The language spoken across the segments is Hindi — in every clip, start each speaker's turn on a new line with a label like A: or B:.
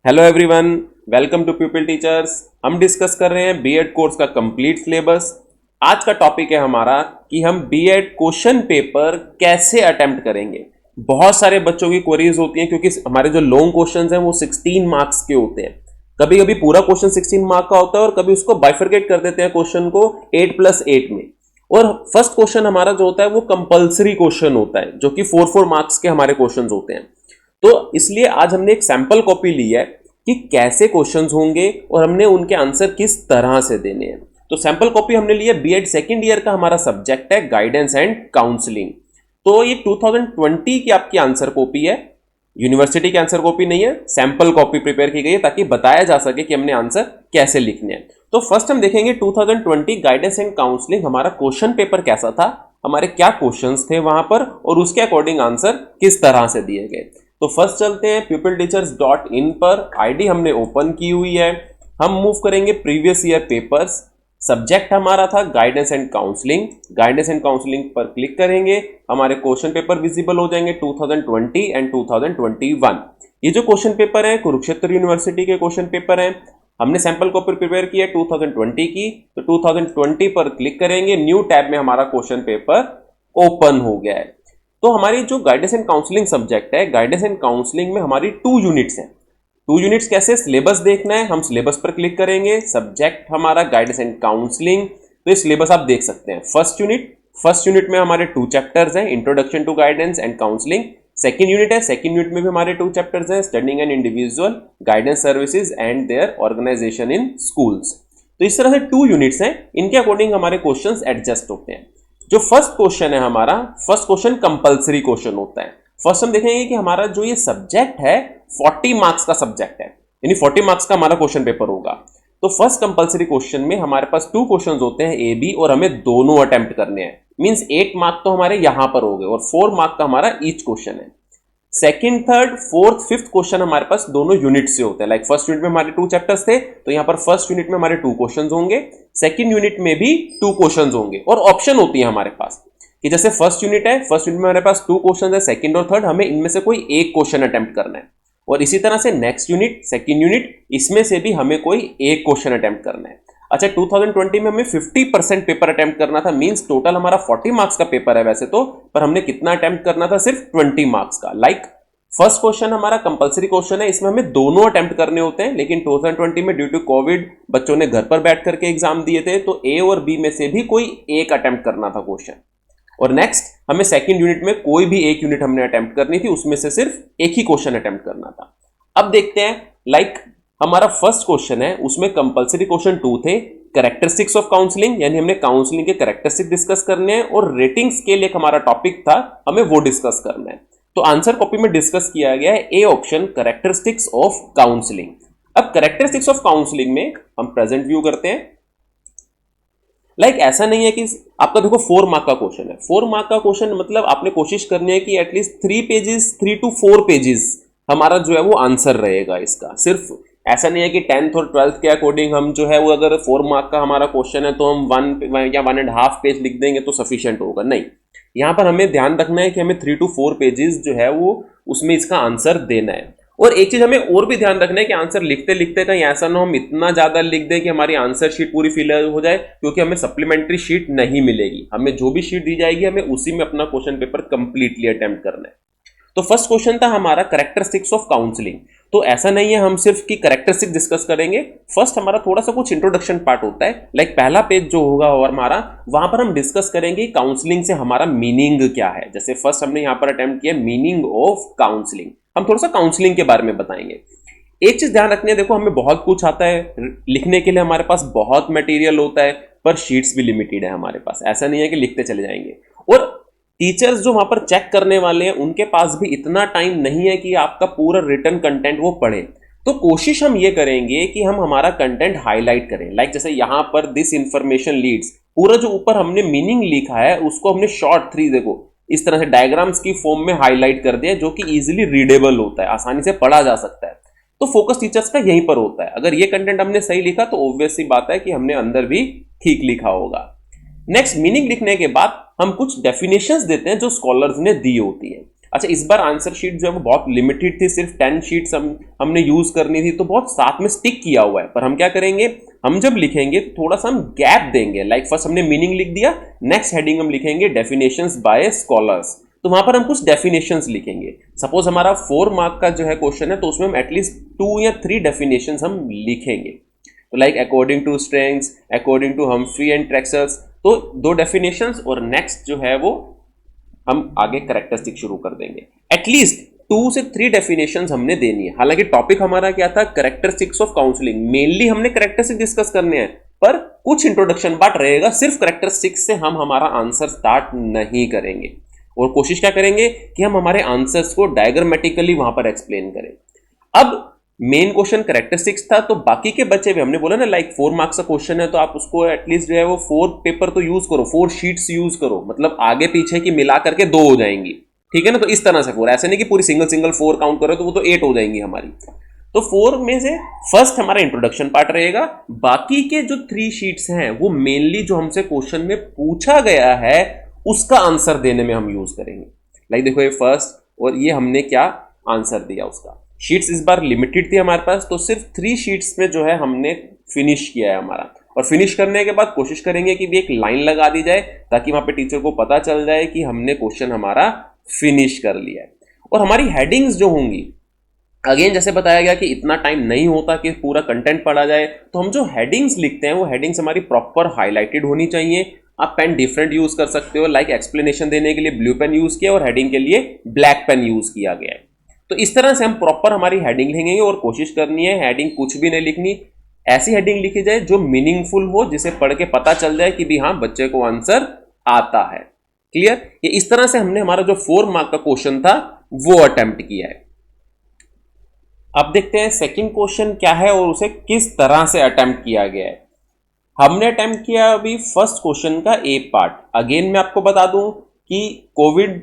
A: Hello everyone, welcome to people teachers. हम डिस्कस कर रहे हैं बीएड कोर्स का कंप्लीट सिलेबस। आज का टॉपिक है हमारा कि हम बीएड क्वेश्चन पेपर कैसे अटेम्प्ट करेंगे। बहुत सारे बच्चों की क्वेरीज होती हैं क्योंकि हमारे जो लॉन्ग क्वेश्चंस हैं वो 16 मार्क्स के होते हैं। कभी कभी पूरा क्वेश्चन 16 मार्क का होता है और कभी उसको बाइफरकेट कर देते हैं क्वेश्चन को 8+8 में। और फर्स्ट क्वेश्चन हमारा जो होता है वो कंपल्सरी क्वेश्चन होता है जो कि 4 मार्क्स के हमारे क्वेश्चन होते हैं। तो इसलिए आज हमने एक सैंपल कॉपी ली है कि कैसे क्वेश्चंस होंगे और हमने उनके आंसर किस तरह से देने हैं। तो सैंपल कॉपी हमने ली है, बीएड सेकंड ईयर का हमारा सब्जेक्ट है गाइडेंस एंड काउंसलिंग। तो ये 2020 की आपकी आंसर कॉपी है, यूनिवर्सिटी की आंसर कॉपी नहीं है। सैंपल कॉपी प्रिपेयर की गई है ताकि बताया जा सके कि हमने आंसर कैसे लिखने हैं। तो फर्स्ट हम देखेंगे 2020 गाइडेंस एंड काउंसलिंग हमारा क्वेश्चन पेपर कैसा था, हमारे क्या क्वेश्चंस थे वहां पर और उसके अकॉर्डिंग आंसर किस तरह से दिए गए। तो फर्स्ट चलते हैं pupilteachers.in पर, आईडी हमने ओपन की हुई है। हम मूव करेंगे प्रीवियस ईयर पेपर्स। सब्जेक्ट हमारा था guidance and counselling. Guidance and counselling पर क्लिक करेंगे, हमारे क्वेश्चन पेपर विजिबल हो जाएंगे 2020 एंड 2021। ये जो क्वेश्चन पेपर है कुरुक्षेत्र यूनिवर्सिटी के क्वेश्चन पेपर हैं। हमने सैंपल कॉपी प्रिपेयर की है 2020 की, तो 2020 पर क्लिक करेंगे, न्यू टैब में हमारा क्वेश्चन पेपर ओपन हो गया है। तो हमारी जो गाइडेंस एंड काउंसलिंग सब्जेक्ट है, गाइडेंस एंड काउंसलिंग में हमारी 2 यूनिट्स हैं। 2 यूनिट्स कैसे, सिलेबस देखना है, हम सिलेबस पर क्लिक करेंगे। सब्जेक्ट हमारा गाइडेंस एंड काउंसलिंग, तो ये सिलेबस आप देख सकते हैं। फर्स्ट यूनिट में हमारे 2 चैप्टर्स हैं, introduction to guidance and counselling. Second unit है, सेकेंड यूनिट में भी हमारे 2 चैप्टर्स हैं, studying and individual guidance services and their organisation in schools. तो इस तरह से 2 यूनिट्स हैं, इनके अकॉर्डिंग हमारे क्वेश्चंस एडजस्ट होते हैं। जो फर्स्ट क्वेश्चन है हमारा, फर्स्ट क्वेश्चन कंपलसरी क्वेश्चन होता है। फर्स्ट हम देखेंगे कि हमारा जो ये सब्जेक्ट है 40 मार्क्स का सब्जेक्ट है, यानी 40 मार्क्स का हमारा क्वेश्चन पेपर होगा। तो फर्स्ट कंपलसरी क्वेश्चन में हमारे पास 2 क्वेश्चंस होते हैं ए बी, और हमें दोनों अटेम्प्ट करने हैं। मींस 8 मार्क तो हमारे यहां पर हो गए और 4 मार्क का हमारा ईच क्वेश्चन है। Second, third, fourth, fifth question हमारे पास दोनों यूनिट से होते हैं। लाइक फर्स्ट यूनिट में हमारे 2 चैप्टर्स थे, तो यहां पर फर्स्ट यूनिट में हमारे 2 क्वेश्चंस होंगे, सेकंड यूनिट में भी 2 क्वेश्चंस होंगे। और ऑप्शन होती है हमारे पास कि जैसे फर्स्ट यूनिट है, फर्स्ट यूनिट में हमारे पास 2 क्वेश्चंस है, सेकंड और थर्ड हमें इनमें से कोई एक क्वेश्चन अटेम्प्ट करना है। और इसी तरह से नेक्स्ट यूनिट, सेकंड यूनिट, इसमें से भी हमें कोई एक क्वेश्चन अटेम्प्ट करना है। अच्छा, 2020 में हमें 50% पेपर अटेम्प्ट करना था। मींस टोटल हमारा 40 मार्क्स का पेपर है वैसे तो, पर हमने कितना अटेम्प्ट करना था, सिर्फ 20 मार्क्स का। लाइक फर्स्ट क्वेश्चन हमारा कंपलसरी क्वेश्चन है, इसमें हमें दोनों अटेम्प्ट करने होते हैं, लेकिन 2020 में ड्यू टू कोविड बच्चों ने घर पर बैठ करके एग्जाम दिए थे, तो ए और बी में से भी कोई एक अटेम्प्ट करना था क्वेश्चन। और नेक्स्ट हमें सेकंड यूनिट में कोई भी एक यूनिट हमने अटेम्प्ट करनी थी, उसमें से सिर्फ एक ही क्वेश्चन अटेम्प्ट करना था। अब देखते हैं, लाइक हमारा फर्स्ट क्वेश्चन है, उसमें कंपलसरी क्वेश्चन 2 थे, कैरेक्टरिस्टिक्स ऑफ काउंसलिंग, यानी हमने काउंसलिंग के कैरेक्टरिस्टिक डिस्कस करने हैं, और रेटिंग स्केल एक हमारा टॉपिक था, हमें वो डिस्कस करना है। तो आंसर कॉपी में डिस्कस किया गया है A option, characteristics of counselling. अब कैरेक्टरिस्टिक्स ऑफ काउंसलिंग में हम प्रेजेंट व्यू करते हैं। लाइक ऐसा नहीं है कि आपका देखो 4 मार्क का क्वेश्चन है, 4 मार्क का क्वेश्चन मतलब आपने कोशिश करनी है कि एटलीस्ट 3 to 4 पेजेस हमारा जो है वो आंसर रहेगा इसका। सिर्फ ऐसा नहीं है कि 10th और 12th के अकॉर्डिंग हम जो है वो अगर 4 मार्क का हमारा क्वेश्चन है तो हम 1 या 1.5 पेज लिख देंगे तो सफिशिएंट होगा, नहीं। यहाँ पर हमें ध्यान रखना है कि हमें 3 to 4 पेजेस जो है वो उसमें इसका आंसर देना है। और एक चीज हमें और भी ध्यान रखना है कि आंसर लिखते लिखते कहीं ऐसा ना हम इतना ज्यादा लिख दें कि हमारी आंसर शीट पूरी फिल हो जाए, क्योंकि हमें सप्लीमेंट्री शीट नहीं मिलेगी। हमें जो भी शीट दी जाएगी हमें उसी में अपना क्वेश्चन पेपर कंप्लीटली अटेम्प्ट करना है। तो फर्स्ट क्वेश्चन था हमारा कैरेक्टरिस्टिक्स ऑफ काउंसलिंग। तो ऐसा नहीं है हम सिर्फ की कैरेक्टरिस्टिक डिस्कस करेंगे, फर्स्ट हमारा थोड़ा सा कुछ इंट्रोडक्शन पार्ट होता है। लाइक पहला पेज जो होगा और हमारा, वहां पर हम डिस्कस करेंगे काउंसलिंग से हमारा मीनिंग क्या है। जैसे फर्स्ट हमने यहां पर अटेम्प्ट किया मीनिंग ऑफ काउंसलिंग, हम थोड़ा सा काउंसलिंग के बारे में बताएंगे। एक चीज ध्यान रखनी है, देखो हमें बहुत कुछ आता है लिखने के लिए, हमारे पास बहुत मटेरियल होता है, पर शीट्स भी लिमिटेड है हमारे पास। ऐसा नहीं है कि लिखते चले जाएंगे। और टीचर्स जो वहां पर चेक करने वाले हैं उनके पास भी इतना टाइम नहीं है कि आपका पूरा रिटर्न कंटेंट वो पढ़े। तो कोशिश हम ये करेंगे कि हम हमारा कंटेंट हाईलाइट करें। लाइक जैसे यहां पर दिस इंफॉर्मेशन लीड्स, पूरा जो ऊपर हमने मीनिंग लिखा है उसको हमने शॉर्ट 3 देखो इस तरह से डायग्राम्स की फॉर्म में हाईलाइट कर दिया, जो कि इजीली रीडेबल होता है, आसानी से पढ़ा जा सकता है। तो फोकस टीचर्स का यहीं पर होता है। अगर ये कंटेंट हमने सही लिखा तो ऑब्वियस सी बात है कि हमने अंदर भी ठीक लिखा होगा। नेक्स्ट मीनिंग लिखने के बाद हम कुछ डेफिनेशंस देते हैं जो स्कॉलर्स ने दी होती है। अच्छा, इस बार आंसर शीट जो है वो बहुत लिमिटेड थी, सिर्फ 10 शीट्स हमने यूज करनी थी, तो बहुत साथ में स्टिक किया हुआ है। पर हम क्या करेंगे, हम जब लिखेंगे तो थोड़ा सा हम गैप देंगे। लाइक फर्स्ट हमने मीनिंग लिख दिया, नेक्स्ट हेडिंग हम लिखेंगे डेफिनेशंस बाय स्कॉलर्स, तो वहां पर हम कुछ डेफिनेशंस लिखेंगे। सपोज हमारा 4 मार्क का जो है क्वेश्चन है, तो उसमें हम एटलीस्ट 2 या 3 डेफिनेशंस हम लिखेंगे। तो like according to strengths, according to Humphrey and Traxler's, तो 2 डेफिनेशंस, और नेक्स्ट जो है वो हम आगे करेक्टरिस्टिक शुरू कर देंगे। एटलीस्ट 2 से 3 डेफिनेशंस हमने देनी है। हालांकि टॉपिक हमारा क्या था, करेक्टरिस्टिक्स ऑफ काउंसलिंग, मेनली हमने करेक्टरिस्टिक डिस्कस करने हैं, पर कुछ इंट्रोडक्शन पार्ट रहेगा, सिर्फ करेक्टरिस्टिक्स से हम हमारा आंसर स्टार्ट नहीं करेंगे। और कोशिश क्या करेंगे कि हम हमारे आंसर्स को डायग्रामेटिकली वहां पर एक्सप्लेन करें। अब मेन क्वेश्चन करेक्टरिस्टिक्स था, तो बाकी के बच्चे भी, हमने बोला ना लाइक 4 मार्क्स का क्वेश्चन है, तो आप उसको एटलीस्ट जो है वो 4 पेपर तो यूज करो, 4 शीट्स यूज करो, मतलब आगे पीछे की मिला करके 2 हो जाएंगी, ठीक है ना। तो इस तरह से 4, ऐसे नहीं कि पूरी सिंगल 4 काउंट करो तो वो तो 8 हो जाएंगी हमारी। तो 4 में से फर्स्ट हमारा इंट्रोडक्शन पार्ट रहेगा, बाकी के जो 3 शीट्स हैं वो मेनली जो हमसे क्वेश्चन में पूछा गया है उसका आंसर देने में हम यूज करेंगे। लाइक देखो, ये फर्स्ट और ये हमने क्या आंसर दिया उसका। शीट्स इस बार लिमिटेड थी हमारे पास, तो सिर्फ 3 शीट्स में जो है हमने फिनिश किया है हमारा। और फिनिश करने के बाद कोशिश करेंगे कि भी एक लाइन लगा दी जाए, ताकि वहां पे टीचर को पता चल जाए कि हमने क्वेश्चन हमारा फिनिश कर लिया है। और हमारी हेडिंग्स जो होंगी, अगेन जैसे बताया गया कि इतना टाइम नहीं होता कि पूरा कंटेंट पढ़ा जाए, तो हम जो हेडिंग्स लिखते हैं वो हेडिंग्स हमारी प्रॉपर हाईलाइटेड होनी चाहिए। आप पेन डिफरेंट यूज कर सकते हो, लाइक एक्सप्लेनेशन देने के लिए ब्लू पेन यूज किया और हेडिंग के लिए ब्लैक पेन यूज किया गया है। तो इस तरह से हम प्रॉपर हमारी हेडिंग लिखेंगे, और कोशिश करनी है हेडिंग कुछ भी नहीं लिखनी, ऐसी हेडिंग लिखी जाए जो मीनिंगफुल हो, जिसे पढ़ के पता चल जाए कि भी हाँ बच्चे को आंसर आता है। क्लियर? ये इस तरह से हमने हमारा जो 4 मार्क का क्वेश्चन था वो अटेम्प्ट किया है। अब देखते हैं सेकंड क्वेश्चन क्या है और उसे किस तरह से अटेम्प्ट किया गया है। हमने अटेम्प्ट किया अभी फर्स्ट क्वेश्चन का ए पार्ट। अगेन मैं आपको बता दूं कि कोविड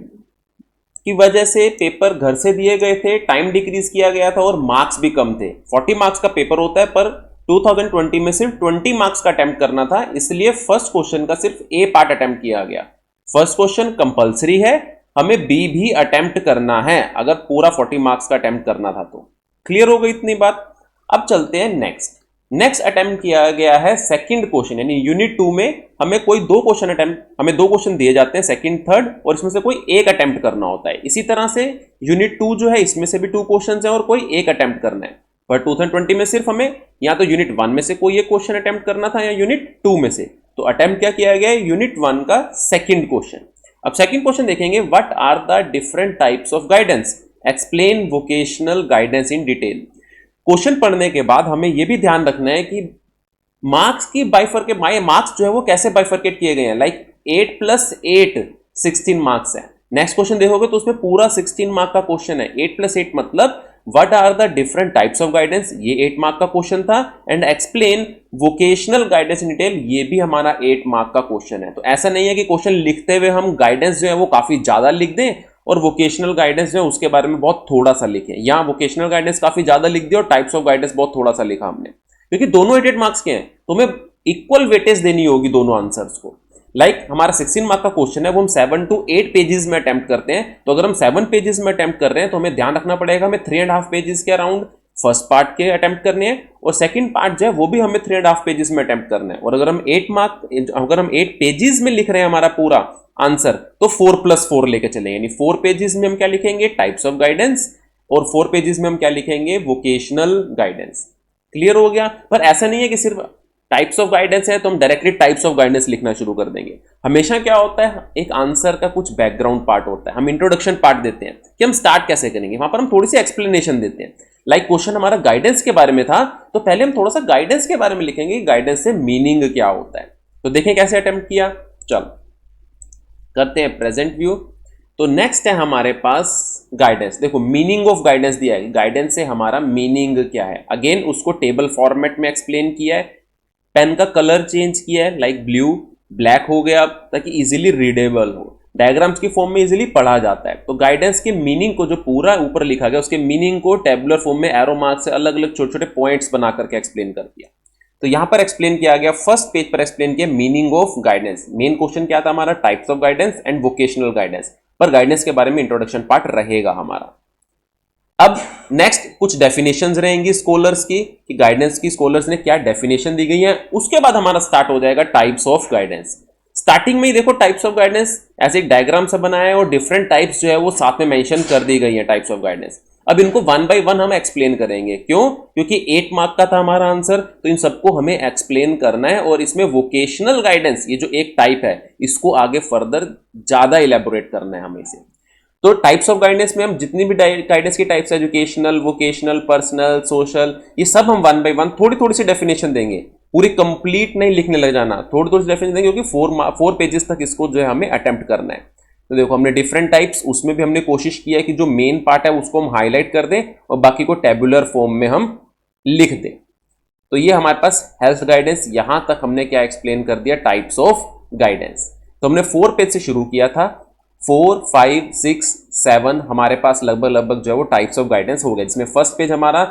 A: की वजह से पेपर घर से दिए गए थे, टाइम डिक्रीज किया गया था और मार्क्स भी कम थे। 40 मार्क्स का पेपर होता है, पर 2020 में सिर्फ 20 मार्क्स का अटेम्प्ट करना था, इसलिए फर्स्ट क्वेश्चन का सिर्फ ए पार्ट अटेम्प्ट किया गया। फर्स्ट क्वेश्चन कंपल्सरी है, हमें बी भी अटेम्प्ट करना है अगर पूरा 40 मार्क्स का अटेम्प्ट करना था तो। क्लियर हो गई इतनी बात? अब चलते हैं नेक्स्ट अटेम्प्ट किया गया है सेकंड क्वेश्चन, यानी यूनिट 2 में हमें कोई 2 क्वेश्चन अटेम्प्ट, हमें 2 क्वेश्चन दिए जाते हैं, सेकंड थर्ड, और इसमें से कोई एक अटेम्प्ट करना होता है। इसी तरह से यूनिट 2 जो है इसमें से भी 2 क्वेश्चन है और कोई एक अटेम्प्ट करना है। पर 2020 में सिर्फ हमें या तो यूनिट 1 में से कोई एक क्वेश्चन अटेम्प्ट करना था या यूनिट 2 में से। तो अटेम्प्ट क्या किया गया है, यूनिट 1 का सेकंड क्वेश्चन। अब सेकंड क्वेश्चन देखेंगे, what are the different types of guidance, explain vocational guidance in detail. Question पढ़ने के बाद हमें यह भी ध्यान रखना है कि मार्क्स की मार्क्स जो है वो कैसे बाइफरकेट किए गए हैं। लाइक 8 + 8 16 मार्क्स है। नेक्स्ट क्वेश्चन देखोगे तो उसमें पूरा 16 मार्क का क्वेश्चन है। 8 + 8 मतलब what are the different types of guidance, ये 8 मार्क का क्वेश्चन था। And explain vocational guidance in detail, ये भी हमारा 8 मार्क का क्वेश्चन है। तो ऐसा नहीं है कि क्वेश्चन लिखते हुए हम गाइडेंस जो है वो काफी ज्यादा लिख दें और वोकेशनल गाइडेंस जो है उसके बारे में बहुत थोड़ा सा लिखें। यहाँ वोकेशनल गाइडेंस काफी ज्यादा लिख दिया और टाइप्स ऑफ गाइडेंस बहुत थोड़ा सा लिखा हमने, क्योंकि दोनों 8 मार्क्स के हैं, तो हमें इक्वल वेटेज देनी होगी दोनों आंसर्स को। लाइक हमारा 16 मार्क का क्वेश्चन है, वो हम 7 to 8 पेजेस में अटेम्प्ट करते हैं। तो अगर हम 7 पेजेस में अटेम्प्ट कर रहे हैं तो हमें ध्यान रखना पड़ेगा हमें 3.5 पेजेस के अराउंड फर्स्ट पार्ट के अटेम्प्ट करने हैं, और सेकंड पार्ट जो है वो भी हमें 3.5 पेजेस में अटेम्प्ट करना है। और अगर हम 8 पेजेस में लिख रहे हैं हमारा पूरा आंसर, तो 4+4 लेके चलेंगे, यानी 4 पेजेस में हम क्या लिखेंगे, टाइप्स ऑफ गाइडेंस, और 4 पेजेस में हम क्या लिखेंगे, वोकेशनल गाइडेंस। क्लियर हो गया? पर ऐसा नहीं है कि सिर्फ टाइप्स ऑफ गाइडेंस है तो हम डायरेक्टली टाइप्स ऑफ गाइडेंस लिखना शुरू कर देंगे। हमेशा क्या होता है, एक आंसर का कुछ बैकग्राउंड पार्ट होता है, हम इंट्रोडक्शन पार्ट देते हैं कि हम स्टार्ट कैसे करेंगे, वहां पर हम थोड़ी सी एक्सप्लेनेशन देते हैं। लाइक क्वेश्चन हमारा गाइडेंस के बारे में था, तो पहले हम थोड़ा सा गाइडेंस के बारे में लिखेंगे, गाइडेंस से मीनिंग क्या होता है। तो देखें कैसे अटेम्प्ट किया। चलो करते हैं प्रेजेंट व्यू। तो नेक्स्ट है हमारे पास गाइडेंस। देखो मीनिंग ऑफ गाइडेंस दिया है, गाइडेंस से हमारा मीनिंग क्या है, अगेन उसको टेबल फॉर्मेट में एक्सप्लेन किया है। पेन का कलर चेंज किया है, लाइक ब्लू ब्लैक हो गया ताकि इजीली रीडेबल हो, डायग्राम्स की फॉर्म में इजीली पढ़ा जाता है। तो गाइडेंस के मीनिंग को जो पूरा ऊपर लिखा गया उसके मीनिंग को टेबुलर फॉर्म में एरो मार्क से अलग अलग छोटे छोटे पॉइंट्स बना करके एक्सप्लेन कर दिया। तो यहां पर एक्सप्लेन किया गया, फर्स्ट पेज पर एक्सप्लेन किया meaning of guidance. Main question क्या था हमारा, types of guidance and vocational guidance. पर गाइडेंस के बारे में इंट्रोडक्शन पार्ट रहेगा हमारा। अब नेक्स्ट कुछ डेफिनेशंस रहेंगी स्कॉलर्स की, कि गाइडेंस की स्कॉलर्स ने क्या डेफिनेशन दी गई है। उसके बाद हमारा स्टार्ट हो जाएगा टाइप्स ऑफ गाइडेंस। स्टार्टिंग में ही देखो टाइप्स ऑफ गाइडेंस ऐसे एक डायग्राम से बनाया है और डिफरेंट टाइप्स जो है वो साथ में मेंशन कर दी गई है टाइप्स ऑफ गाइडेंस। अब इनको वन बाय वन हम एक्सप्लेन करेंगे। क्यों? क्योंकि 8 मार्क का था हमारा आंसर, तो इन सबको हमें एक्सप्लेन करना है और इसमें वोकेशनल गाइडेंस ये जो एक टाइप है इसको आगे फर्दर ज्यादा इलेबोरेट करना है हमें इसे। तो टाइप्स ऑफ गाइडेंस में हम जितनी भी गाइडेंस की types, educational, vocational, personal, social, ये सब हम वन बाय वन थोड़ी थोड़ी सी डेफिनेशन देंगे। पूरी कंप्लीट नहीं लिखने लग जाना, थोड़ी थोड़ी सी डेफिनेशन देंगे, क्योंकि 4 पेजेस तक इसको जो है हमें अटेम्प्ट करना है। तो देखो हमने डिफरेंट टाइप्स, उसमें भी हमने कोशिश किया है कि जो मेन पार्ट है उसको हम हाईलाइट कर दें और बाकी को टेबुलर फॉर्म में हम लिख दें। तो ये हमारे पास हेल्थ गाइडेंस, यहां तक हमने क्या एक्सप्लेन कर दिया, टाइप्स ऑफ गाइडेंस। तो हमने 4 पेज से शुरू किया था, 4, 5, 6, 7 हमारे पास लगभग जो है वो टाइप्स ऑफ गाइडेंस हो गया, जिसमें फर्स्ट पेज हमारा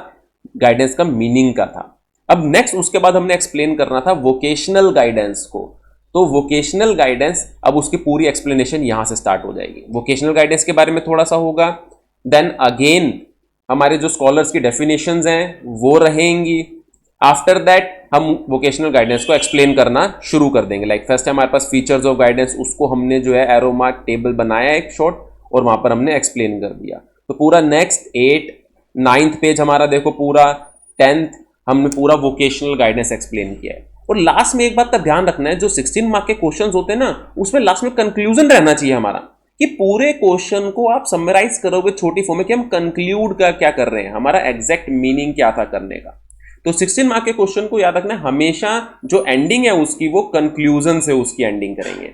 A: गाइडेंस का मीनिंग का था। अब नेक्स्ट उसके बाद हमने एक्सप्लेन करना था वोकेशनल गाइडेंस को। तो वोकेशनल गाइडेंस, अब उसकी पूरी एक्सप्लेनेशन यहां से स्टार्ट हो जाएगी। वोकेशनल गाइडेंस के बारे में थोड़ा सा होगा, देन अगेन हमारे जो स्कॉलर्स की डेफिनेशंस हैं वो रहेंगी। आफ्टर दैट हम वोकेशनल गाइडेंस को एक्सप्लेन करना शुरू कर देंगे। लाइक फर्स्ट है हमारे पास फीचर्स ऑफ गाइडेंस, उसको हमने जो है एरो मार्क टेबल बनाया एक शॉर्ट और वहां पर हमने एक्सप्लेन कर दिया। तो पूरा नेक्स्ट 8, 9th पेज हमारा देखो, पूरा 10th हमने पूरा वोकेशनल गाइडेंस एक्सप्लेन किया है। और लास्ट में एक बात का ध्यान रखना है, जो 16 मार्क के क्वेश्चंस होते हैं ना, उसमें लास्ट में कंक्लूजन रहना चाहिए हमारा, कि पूरे क्वेश्चन को आप समराइज करोगे छोटी फॉर्म में कि हम कंक्लूड का क्या कर रहे हैं, हमारा एग्जैक्ट मीनिंग क्या था करने का। तो 16 मार्क के क्वेश्चन को याद रखना है, हमेशा जो एंडिंग है उसकी वो कंक्लूजन से उसकी एंडिंग करेंगे।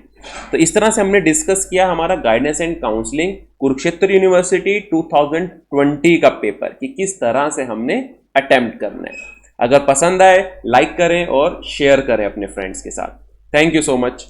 A: तो इस तरह से हमने डिस्कस किया हमारा guidance and counselling Kurukshetra university 2020 का पेपर, कि किस तरह से हमने अटेम्प्ट करना है। अगर पसंद आए लाइक करें और शेयर करें अपने फ्रेंड्स के साथ। Thank you so much.